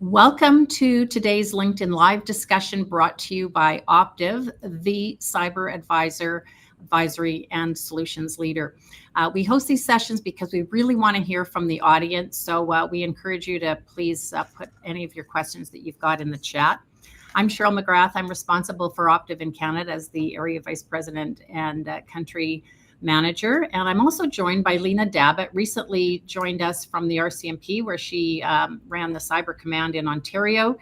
Welcome to today's LinkedIn Live discussion brought to you by Optiv, the cyber advisory and solutions leader. We host these sessions because we really want to hear from the audience. So we encourage you to please put any of your questions that you've got in the chat. I'm Cheryl McGrath. I'm responsible for Optiv in Canada as the Area Vice President and Country Manager. And I'm also joined by Lena Dabbitt, recently joined us from the RCMP, where she ran the Cyber Command in Ontario.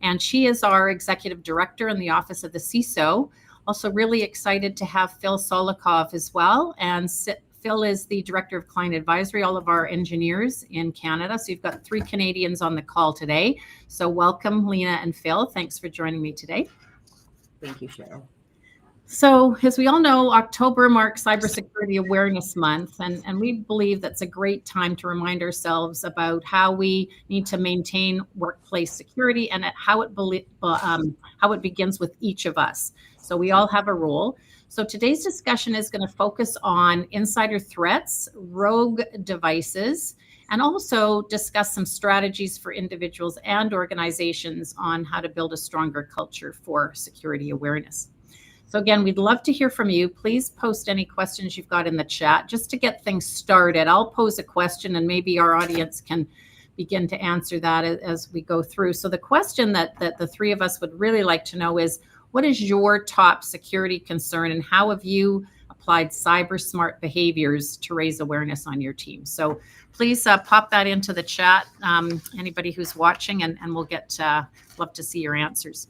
And she is our Executive Director in the Office of the CISO. Also really excited to have Phil Solikov as well. And Phil is the Director of Client Advisory, all of our engineers in Canada. So you've got 3 Canadians on the call today. So welcome, Lena and Phil. Thanks for joining me today. Thank you, Cheryl. So as we all know, October marks Cybersecurity Awareness Month, and we believe that's a great time to remind ourselves about how we need to maintain workplace security and how it begins with each of us. So we all have a role. So today's discussion is going to focus on insider threats, rogue devices, and also discuss some strategies for individuals and organizations on how to build a stronger culture for security awareness. So again, we'd love to hear from you. Please post any questions you've got in the chat just to get things started. I'll pose a question and maybe our audience can begin to answer that as we go through. So the question that the 3 of us would really like to know is, what is your top security concern and how have you applied cyber smart behaviors to raise awareness on your team? So please pop that into the chat, anybody who's watching, and we'll love to see your answers.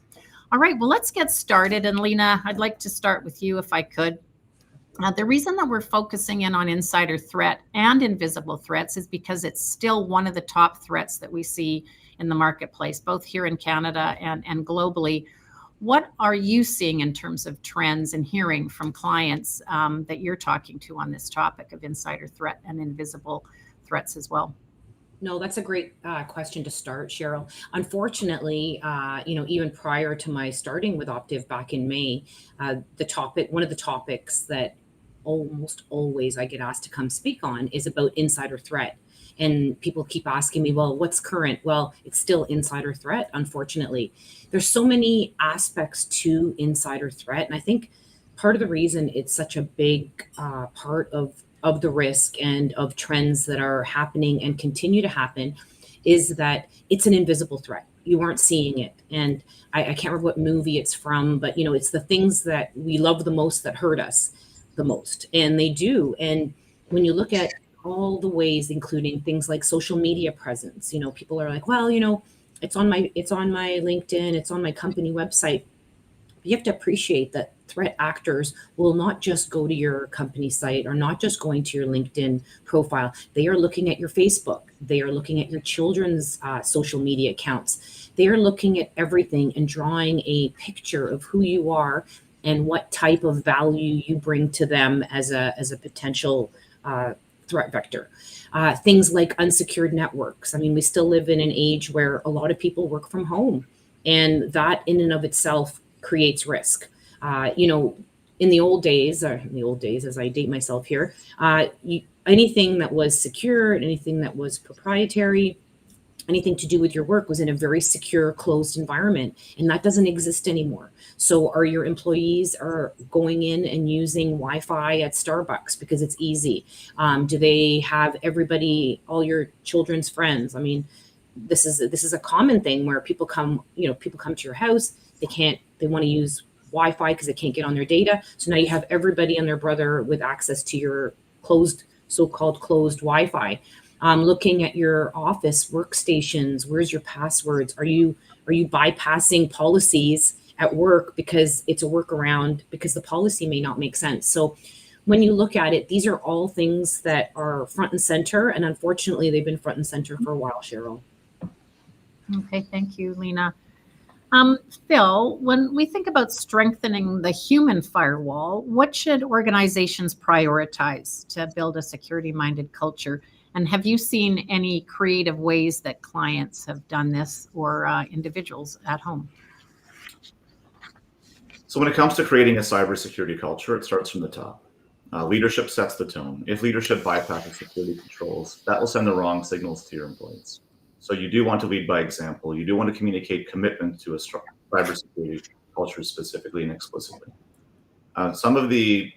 All right, well, let's get started. And Lena, I'd like to start with you if I could. The reason that we're focusing in on insider threat and invisible threats is because it's still one of the top threats that we see in the marketplace, both here in Canada and globally. What are you seeing in terms of trends and hearing from clients that you're talking to on this topic of insider threat and invisible threats as well? No, that's a great question to start, Cheryl. Unfortunately, even prior to my starting with Optiv back in May, one of the topics that almost always I get asked to come speak on is about insider threat. And people keep asking me, well, what's current? Well, it's still insider threat, unfortunately. There's so many aspects to insider threat. And I think part of the reason it's such a big part of the risk and of trends that are happening and continue to happen is that it's an invisible threat. You aren't seeing it. And I can't remember what movie it's from, but it's the things that we love the most that hurt us the most. And they do. And when you look at all the ways, including things like social media presence, people are like, well, it's on my LinkedIn, it's on my company website. You have to appreciate that threat actors will not just go to your company site or not just going to your LinkedIn profile. They are looking at your Facebook. They are looking at your children's social media accounts. They are looking at everything and drawing a picture of who you are and what type of value you bring to them as a potential threat vector. Things like unsecured networks. I mean, we still live in an age where a lot of people work from home, and that in and of itself creates risk. In the old days, as I date myself here, anything that was secure, anything that was proprietary, anything to do with your work was in a very secure, closed environment, and that doesn't exist anymore. So are your employees are going in and using Wi-Fi at Starbucks because it's easy? Do they have everybody, all your children's friends? I mean, this is a common thing where people come to your house, they want to use Wi-Fi because they can't get on their data. So now you have everybody and their brother with access to your so-called closed Wi-Fi. Looking at your office workstations, where's your passwords? Are you bypassing policies at work because it's a workaround because the policy may not make sense? So when you look at it, these are all things that are front and center, and unfortunately, they've been front and center for a while, Cheryl. Okay, thank you, Lena. Phil, when we think about strengthening the human firewall, what should organizations prioritize to build a security-minded culture? And have you seen any creative ways that clients have done this or individuals at home? So when it comes to creating a cybersecurity culture, it starts from the top. Leadership sets the tone. If leadership bypasses security controls, that will send the wrong signals to your employees. So you do want to lead by example. You do want to communicate commitment to a strong cybersecurity culture specifically and explicitly. Some of the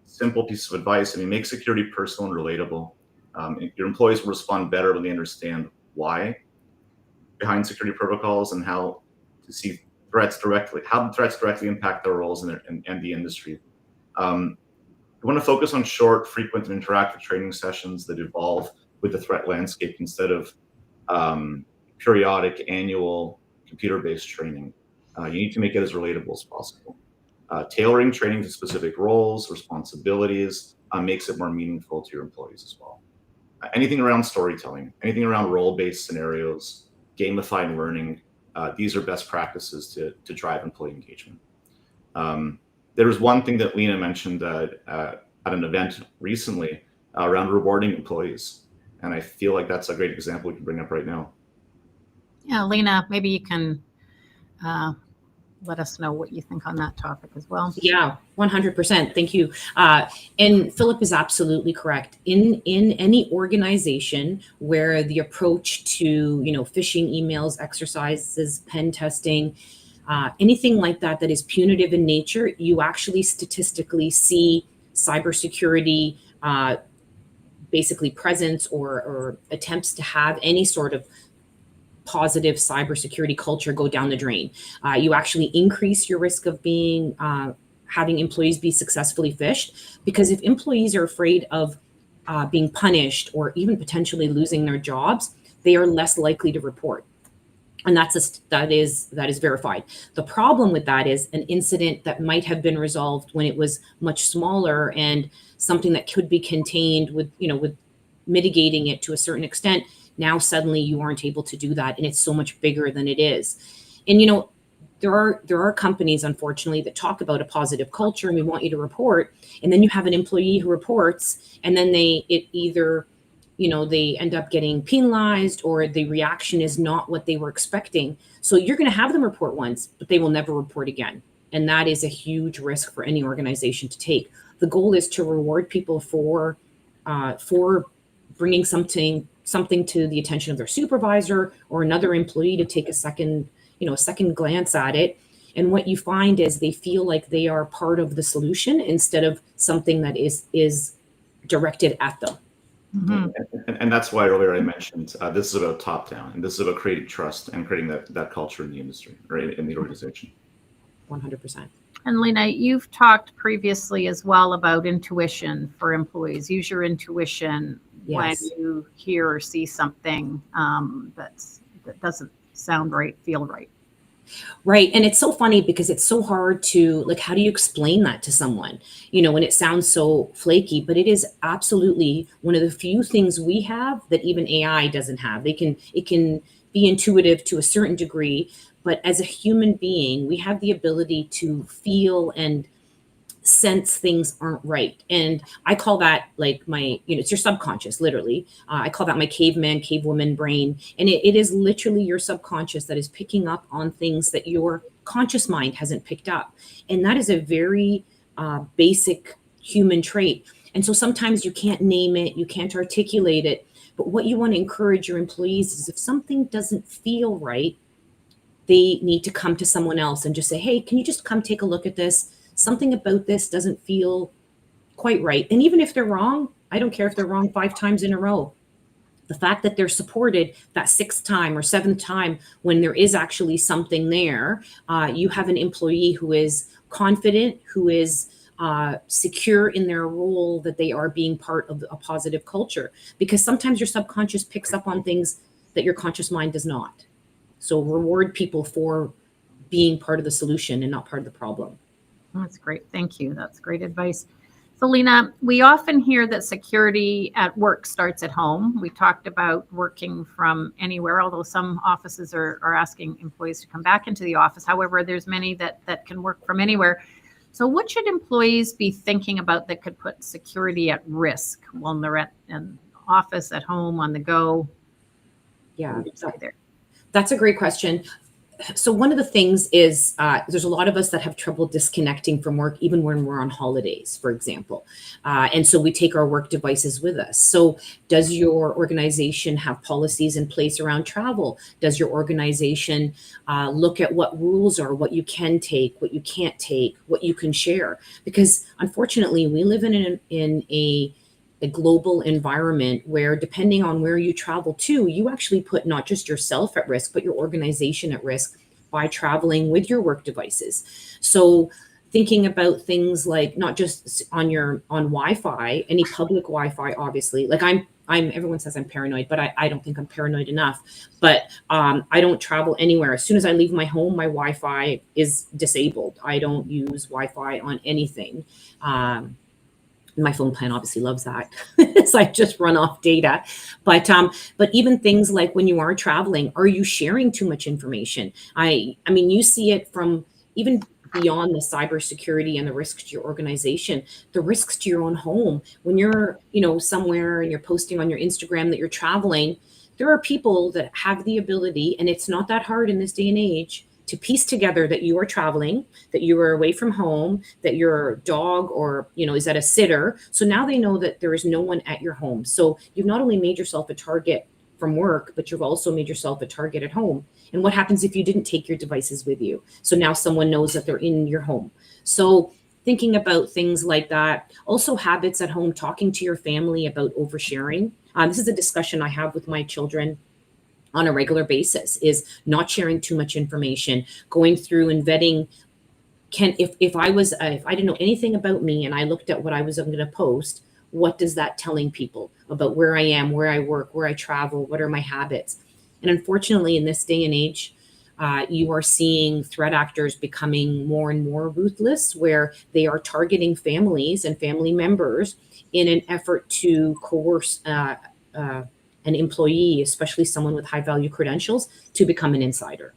simple pieces of advice, I mean, make security personal and relatable. Your employees will respond better when they understand why behind security protocols and how to see threats directly, how the threats directly impact their roles and the industry. We want to focus on short, frequent, and interactive training sessions that evolve with the threat landscape instead of periodic annual computer-based training. You need to make it as relatable as possible. Tailoring training to specific roles, responsibilities, makes it more meaningful to your employees as well. Anything around storytelling, anything around role-based scenarios, gamified learning, these are best practices to drive employee engagement. There was one thing that Lena mentioned at an event recently around rewarding employees. And I feel like that's a great example we can bring up right now. Yeah, Lena, maybe you can let us know what you think on that topic as well. Yeah, 100%. Thank you. And Philip is absolutely correct. In any organization where the approach to, phishing emails, exercises, pen testing, anything like that is punitive in nature, you actually statistically see cybersecurity basically presence or attempts to have any sort of positive cybersecurity culture go down the drain. You actually increase your risk of being having employees be successfully phished, because if employees are afraid of being punished or even potentially losing their jobs, they are less likely to report. And that is verified. The problem with that is an incident that might have been resolved when it was much smaller and something that could be contained with mitigating it to a certain extent. Now suddenly you aren't able to do that, and it's so much bigger than it is. And there are companies, unfortunately, that talk about a positive culture and we want you to report, and then you have an employee who reports, and then they end up getting penalized, or the reaction is not what they were expecting. So you're going to have them report once, but they will never report again. And that is a huge risk for any organization to take. The goal is to reward people for bringing something to the attention of their supervisor or another employee to take a second glance at it. And what you find is they feel like they are part of the solution instead of something that is directed at them. Mm-hmm. And that's why earlier I mentioned this is about top down, and this is about creating trust and creating that culture in the industry or in the organization. 100%. And Lena, you've talked previously as well about intuition for employees. Use your intuition when you hear or see something that doesn't sound right, feel right. Right. And it's so funny because it's so hard to, how do you explain that to someone, when it sounds so flaky, but it is absolutely one of the few things we have that even AI doesn't have. It can be intuitive to a certain degree, but as a human being, we have the ability to feel and sense things aren't right. And I call that it's your subconscious, literally. I call that my cavewoman brain. And it is literally your subconscious that is picking up on things that your conscious mind hasn't picked up. And that is a very basic human trait. And so sometimes you can't name it, you can't articulate it. But what you want to encourage your employees is if something doesn't feel right, they need to come to someone else and just say, hey, can you just come take a look at this? Something about this doesn't feel quite right. And even if they're wrong, I don't care if they're wrong 5 times in a row. The fact that they're supported that 6th time or 7th time when there is actually something there, you have an employee who is confident, who is secure in their role, that they are being part of a positive culture. Because sometimes your subconscious picks up on things that your conscious mind does not. So reward people for being part of the solution and not part of the problem. That's great. Thank you. That's great advice. So Lena, we often hear that security at work starts at home. We talked about working from anywhere, although some offices are asking employees to come back into the office. However, there's many that can work from anywhere. So what should employees be thinking about that could put security at risk when they're at an office, at home, on the go? Yeah, there. That's a great question. So one of the things is there's a lot of us that have trouble disconnecting from work, even when we're on holidays, for example. And so we take our work devices with us. So does your organization have policies in place around travel? Does your organization look at what rules are, what you can take, what you can't take, what you can share? Because unfortunately, we live in a global environment where, depending on where you travel to, you actually put not just yourself at risk, but your organization at risk by traveling with your work devices. So thinking about things like not just on Wi-Fi, any public Wi-Fi, obviously, like I'm everyone says I'm paranoid, but I don't think I'm paranoid enough. But I don't travel anywhere. As soon as I leave my home, my Wi-Fi is disabled. I don't use Wi-Fi on anything. My phone plan obviously loves that. So I just run off data. But even things like when you are traveling, are you sharing too much information? I mean, you see it from even beyond the cybersecurity and the risks to your organization, the risks to your own home. When you're, somewhere and you're posting on your Instagram that you're traveling, there are people that have the ability, and it's not that hard in this day and age, to piece together that you are traveling, that you are away from home, that your dog or is at a sitter. So now they know that there is no one at your home. So you've not only made yourself a target from work, but you've also made yourself a target at home. And what happens if you didn't take your devices with you? So now someone knows that they're in your home. So thinking about things like that. Also habits at home, talking to your family about oversharing. This is a discussion I have with my children on a regular basis, is not sharing too much information, going through and vetting. If I didn't know anything about me and I looked at what I was going to post, what does that telling people about where I am, where I work, where I travel, what are my habits? And unfortunately, in this day and age, you are seeing threat actors becoming more and more ruthless, where they are targeting families and family members in an effort to coerce an employee, especially someone with high value credentials, to become an insider.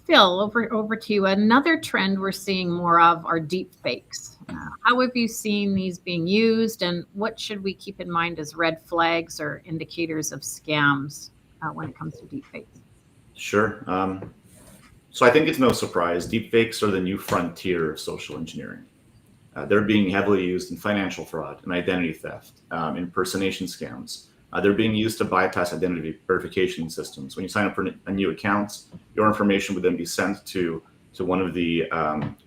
Phil, over to you. Another trend we're seeing more of are deep fakes. How have you seen these being used, and what should we keep in mind as red flags or indicators of scams when it comes to deep fakes? Sure. So I think it's no surprise, deep fakes are the new frontier of social engineering. They're being heavily used in financial fraud and identity theft, impersonation scams. They're being used to bypass identity verification systems. When you sign up for a new account, your information would then be sent to one of the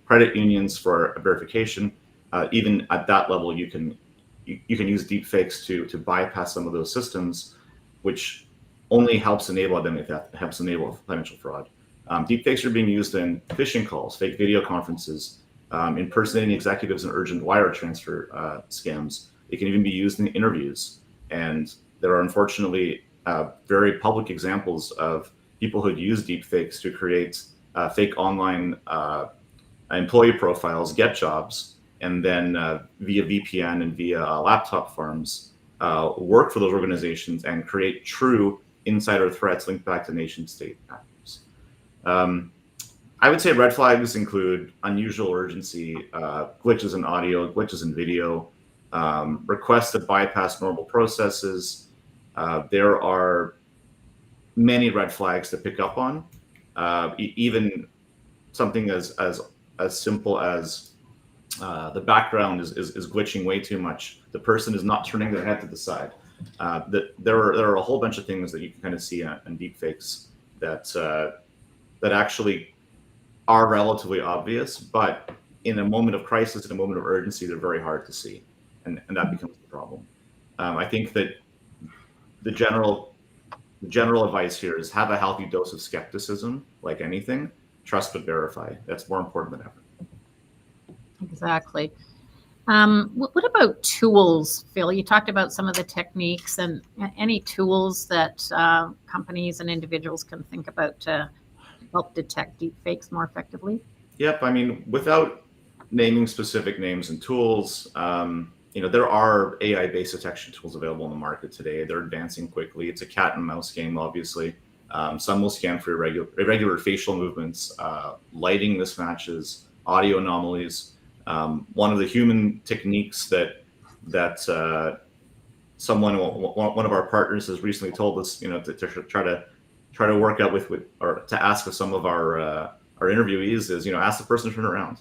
credit unions for a verification. Even at that level, you can use deepfakes to bypass some of those systems, which only helps enable identity theft, helps enable financial fraud. Deepfakes are being used in phishing calls, fake video conferences, impersonating executives in urgent wire transfer scams. It can even be used in interviews. And there are unfortunately very public examples of people who use deepfakes to create fake online employee profiles, get jobs, and then via VPN and via laptop farms, work for those organizations and create true insider threats linked back to nation state actors. I would say red flags include unusual urgency, glitches in audio, glitches in video, requests that bypass normal processes. There are many red flags to pick up on. Even something as simple as the background is glitching way too much. The person is not turning their head to the side. There are a whole bunch of things that you can kind of see in deepfakes that actually are relatively obvious, but in a moment of crisis, in a moment of urgency, they're very hard to see, and that becomes the problem. I think that the general advice here is have a healthy dose of skepticism, like anything. Trust but verify. That's more important than ever. Exactly. What about tools, Phil? You talked about some of the techniques, and any tools that companies and individuals can think about to help detect deep fakes more effectively? Yep. I mean, without naming specific names and tools, there are AI-based detection tools available in the market today. They're advancing quickly. It's a cat and mouse game, obviously. Some will scan for irregular facial movements, lighting mismatches, audio anomalies. One of the human techniques that one of our partners has recently told us, to try to work out with or to ask of some of our interviewees is, ask the person to turn around.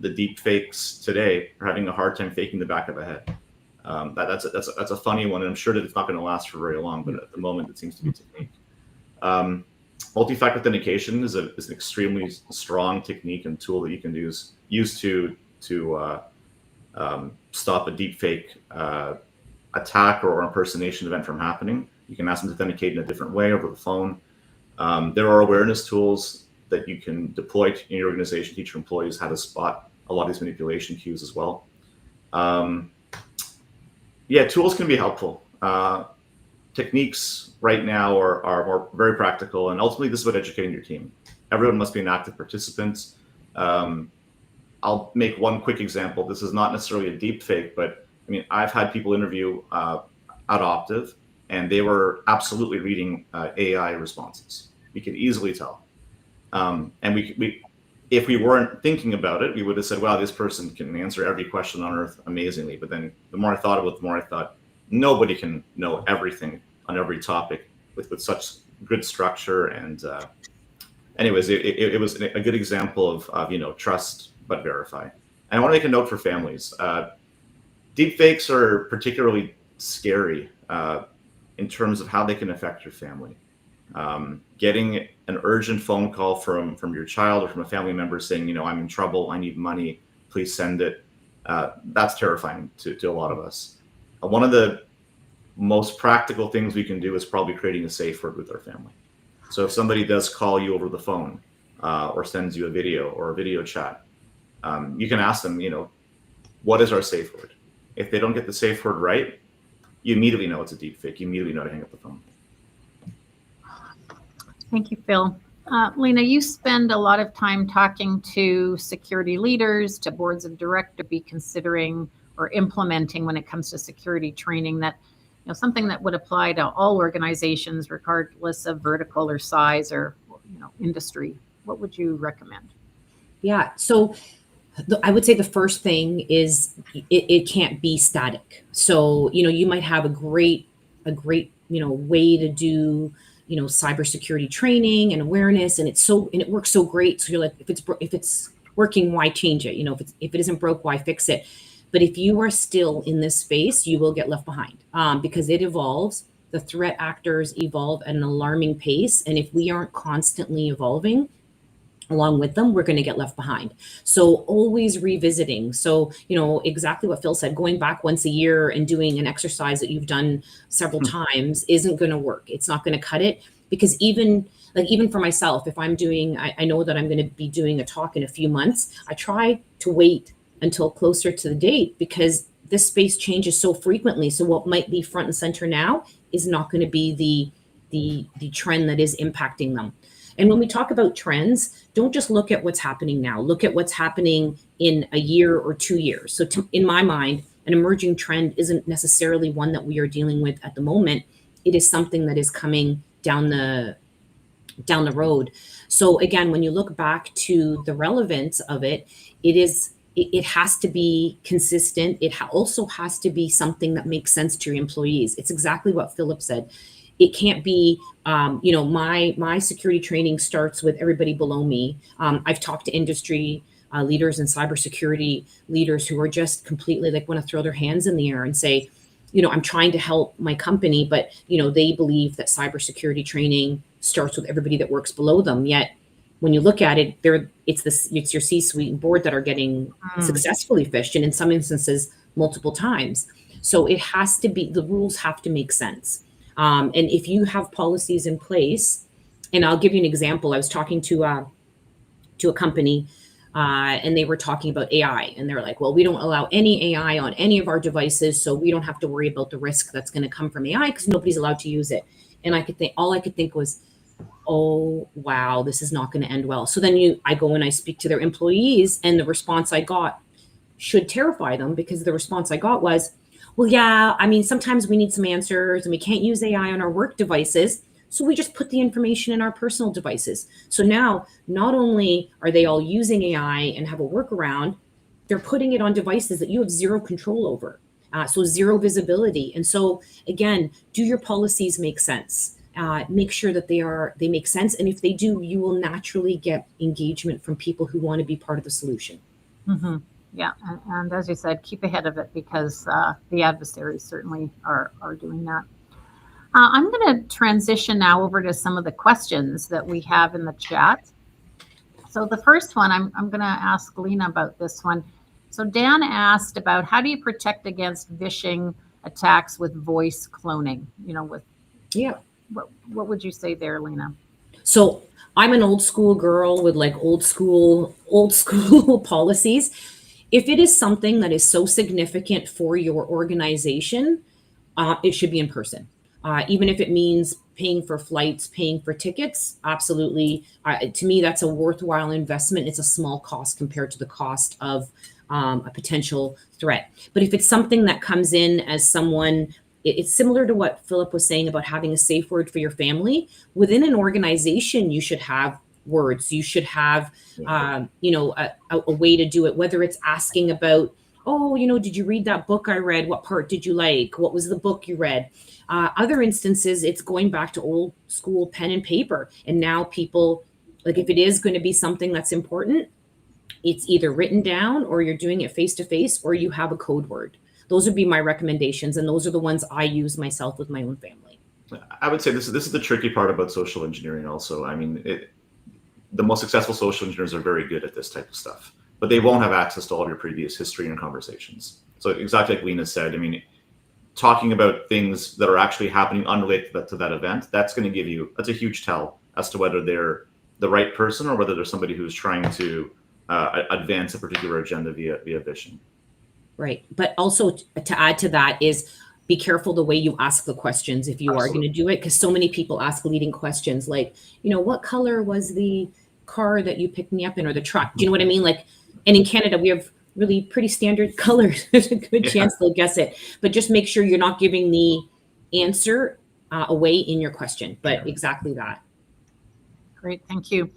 The deep fakes today are having a hard time faking the back of a head. That's a funny one, and I'm sure that it's not going to last for very long. But at the moment, it seems to be a technique. Multi-factor authentication is an extremely strong technique and tool that you can use to stop a deep fake attack or impersonation event from happening. You can ask them to authenticate in a different way over the phone. There are awareness tools that you can deploy in your organization to teach your employees how to spot a lot of these manipulation cues as well. Tools can be helpful. Techniques right now are more very practical, and ultimately this is about educating your team. Everyone must be an active participant. I'll make one quick example. This is not necessarily a deep fake, but I mean, I've had people interview at Optiv, and they were absolutely reading AI responses. We could easily tell. And we if we weren't thinking about it, we would have said, wow, this person can answer every question on earth amazingly. But then the more I thought about it, the more I thought, nobody can know everything on every topic with such good structure. And anyways, it was a good example of trust but verify. And I want to make a note for families. Deep fakes are particularly scary in terms of how they can affect your family. Getting an urgent phone call from your child or from a family member saying, I'm in trouble, I need money, please send it. That's terrifying to a lot of us. One of the most practical things we can do is probably creating a safe word with our family. So if somebody does call you over the phone or sends you a video or a video chat, you can ask them, what is our safe word? If they don't get the safe word right, you immediately know it's a deep fake. You immediately know to hang up the phone. Thank you, Phil. Lena, you spend a lot of time talking to security leaders, to boards of directors, to be considering or implementing when it comes to security training that, something that would apply to all organizations, regardless of vertical or size or, industry. What would you recommend? Yeah. So I would say the first thing is it can't be static. So, you might have a great, way to do, cybersecurity training and awareness, and it works so great. So you're like, if it's working, why change it? If it isn't broke, why fix it? But if you are still in this space, you will get left behind because it evolves. The threat actors evolve at an alarming pace. And if we aren't constantly evolving along with them, we're going to get left behind. So always revisiting. So, exactly what Phil said, going back once a year and doing an exercise that you've done several times isn't going to work. It's not going to cut it, because even for myself, if I'm doing, I know that I'm going to be doing a talk in a few months, I try to wait until closer to the date, because this space changes so frequently. So what might be front and center now is not going to be the trend that is impacting them. And when we talk about trends, don't just look at what's happening now. Look at what's happening in a year or 2 years. So in my mind, an emerging trend isn't necessarily one that we are dealing with at the moment. It is something that is coming down the road. So again, when you look back to the relevance of it, it has to be consistent. It also has to be something that makes sense to your employees. It's exactly what Philip said. It can't be, my security training starts with everybody below me. I've talked to industry leaders and cybersecurity leaders who are just completely want to throw their hands in the air and say, I'm trying to help my company, but, they believe that cybersecurity training starts with everybody that works below them. Yet when you look at it, it's your C-suite and board that are getting successfully phished, and in some instances, multiple times. So it has to be, the rules have to make sense. And if you have policies in place, and I'll give you an example. I was talking to a company and they were talking about AI, and they're like, well, we don't allow any AI on any of our devices, so we don't have to worry about the risk that's going to come from AI because nobody's allowed to use it. And all I could think was, oh, wow, this is not going to end well. So then I go and I speak to their employees, and the response I got should terrify them, because the response I got was, well, yeah, sometimes we need some answers and we can't use AI on our work devices. So we just put the information in our personal devices. So now not only are they all using AI and have a workaround, they're putting it on devices that you have zero control over. So zero visibility. And so again, do your policies make sense? Make sure that they make sense. And if they do, you will naturally get engagement from people who want to be part of the solution. Mm-hmm. Yeah, and as you said, keep ahead of it because the adversaries certainly are doing that. I'm going to transition now over to some of the questions that we have in the chat. So the first one, I'm going to ask Lena about this one. So Dan asked about how do you protect against phishing attacks with voice cloning? What would you say there, Lena? So I'm an old school girl with like old school policies. If it is something that is so significant for your organization, it should be in person. Even if it means paying for flights, paying for tickets, absolutely. To me, that's a worthwhile investment. It's a small cost compared to the cost of a potential threat. But if it's something that comes in as someone, it's similar to what Philip was saying about having a safe word for your family. Within an organization, you should have words. You should have, a way to do it, whether it's asking about, oh, did you read that book I read? What part did you like? What was the book you read? Other instances, it's going back to old school pen and paper. And now people, like if it is going to be something that's important, it's either written down or you're doing it face to face or you have a code word. Those would be my recommendations. And those are the ones I use myself with my own family. I would say this is the tricky part about social engineering also. I mean, the most successful social engineers are very good at this type of stuff, but they won't have access to all of your previous history and conversations. So exactly like Lena said, I mean, talking about things that are actually happening unrelated to that event, that's a huge tell as to whether they're the right person or whether they're somebody who's trying to advance a particular agenda via phishing. Right. But also to add to that is be careful the way you ask the questions if you Absolutely. Are going to do it, because so many people ask leading questions like, what color was the car that you picked me up in or the truck? Do you know what I mean? Like, and in Canada, we have really pretty standard colors. There's a good chance they'll guess it. But just make sure you're not giving the answer away in your question, but exactly that. Great. Thank you.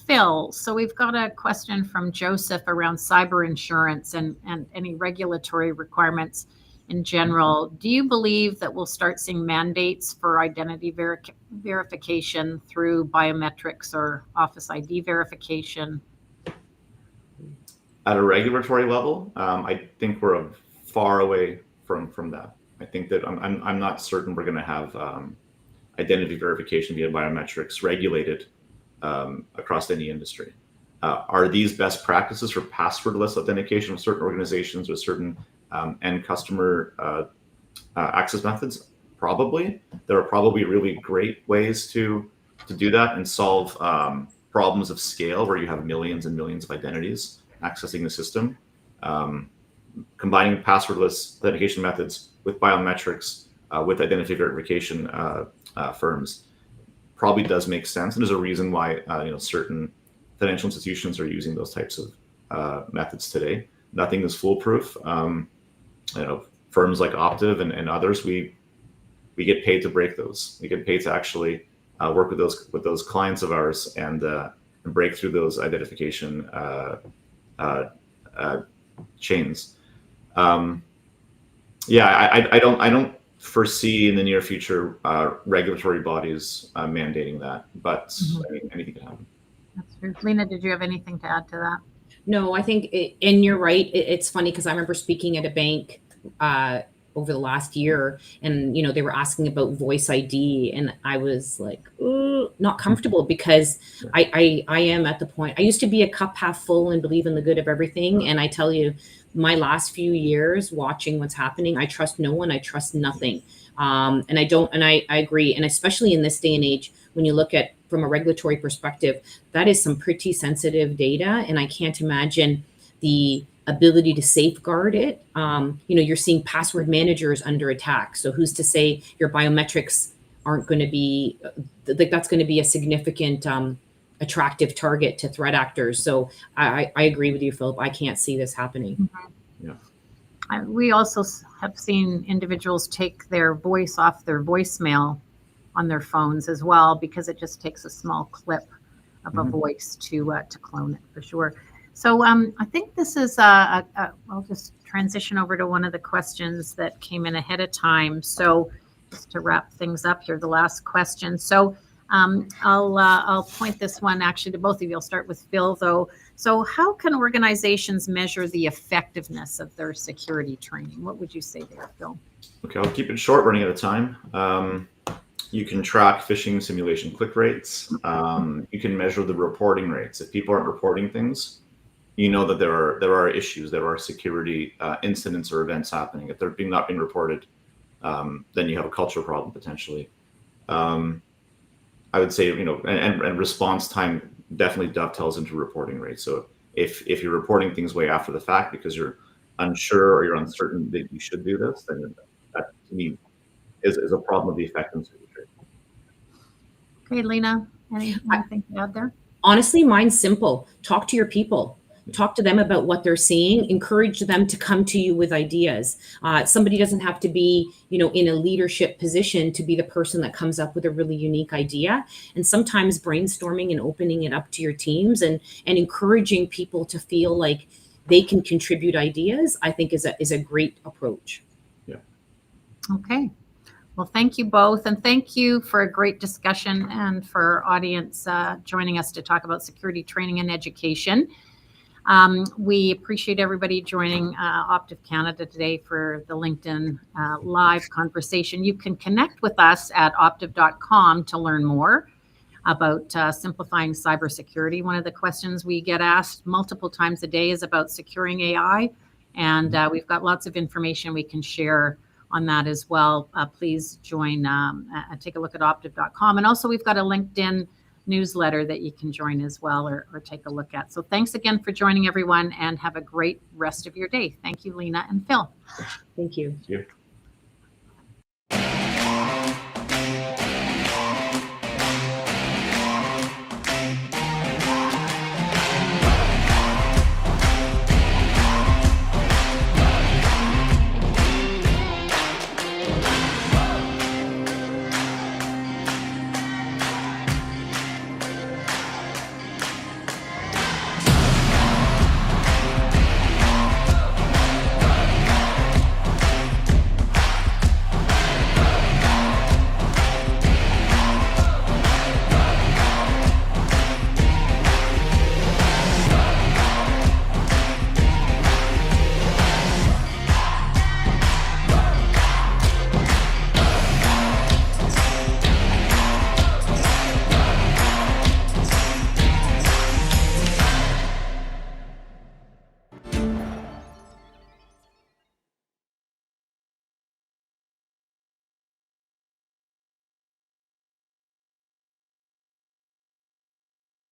Phil, so we've got a question from Joseph around cyber insurance and any regulatory requirements in general. Do you believe that we'll start seeing mandates for identity verification through biometrics or Office ID verification? At a regulatory level, I think we're far away from that. I think that I'm not certain we're going to have identity verification via biometrics regulated across any industry. Are these best practices for passwordless authentication of certain organizations with certain end customer access methods? Probably. There are probably really great ways to do that and solve problems of scale where you have millions and millions of identities accessing the system. Combining passwordless authentication methods with biometrics with identity verification firms probably does make sense, and there's a reason why certain financial institutions are using those types of methods today. Nothing is foolproof. Firms like Optiv and others, we get paid to break those. We get paid to actually work with those clients of ours and break through those identification chains. I don't foresee in the near future regulatory bodies mandating that, but anything can happen. That's true. Lena, did you have anything to add to that? No, I think, and you're right. It's funny because I remember speaking at a bank over the last year, and they were asking about voice ID, and I was like, not comfortable because I am at the point. I used to be a cup half full and believe in the good of everything, and I tell you, my last few years watching what's happening, I trust no one. I trust nothing, and I agree, and especially in this day and age, when you look at from a regulatory perspective, that is some pretty sensitive data, and I can't imagine the ability to safeguard it. You're seeing password managers under attack. So who's to say your biometrics aren't going to be, that's going to be a significant attractive target to threat actors. So I agree with you, Philip. I can't see this happening. Mm-hmm. Yeah. We also have seen individuals take their voice off their voicemail on their phones as well, because it just takes a small clip of a voice to clone it for sure. So I think this is, I'll just transition over to one of the questions that came in ahead of time. So just to wrap things up here, the last question. So I'll point this one actually to both of you. I'll start with Phil though. So how can organizations measure the effectiveness of their security training? What would you say there, Phil? Okay, I'll keep it short, running out of time. You can track phishing simulation click rates. You can measure the reporting rates. If people aren't reporting things, you know that there are issues, there are security incidents or events happening. If they're not being reported, then you have a cultural problem potentially. I would say, and response time definitely dovetails into reporting rate. So if you're reporting things way after the fact because you're unsure or you're uncertain that you should do this, then that to me is a problem of the effectiveness of the trade. Okay, Lena, anything to add there? Honestly, mine's simple. Talk to your people. Talk to them about what they're seeing. Encourage them to come to you with ideas. Somebody doesn't have to be, in a leadership position to be the person that comes up with a really unique idea. And sometimes brainstorming and opening it up to your teams and encouraging people to feel like they can contribute ideas, I think is a great approach. Yeah. Okay. Well, thank you both. And thank you for a great discussion and for our audience joining us to talk about security training and education. We appreciate everybody joining Optiv Canada today for the LinkedIn live conversation. You can connect with us at optiv.com to learn more about simplifying cybersecurity. One of the questions we get asked multiple times a day is about securing AI, and we've got lots of information we can share on that as well. Please join, take a look at optiv.com. And also we've got a LinkedIn newsletter that you can join as well or take a look at. So thanks again for joining everyone and have a great rest of your day. Thank you, Lena and Phil. Thank you. Thank you.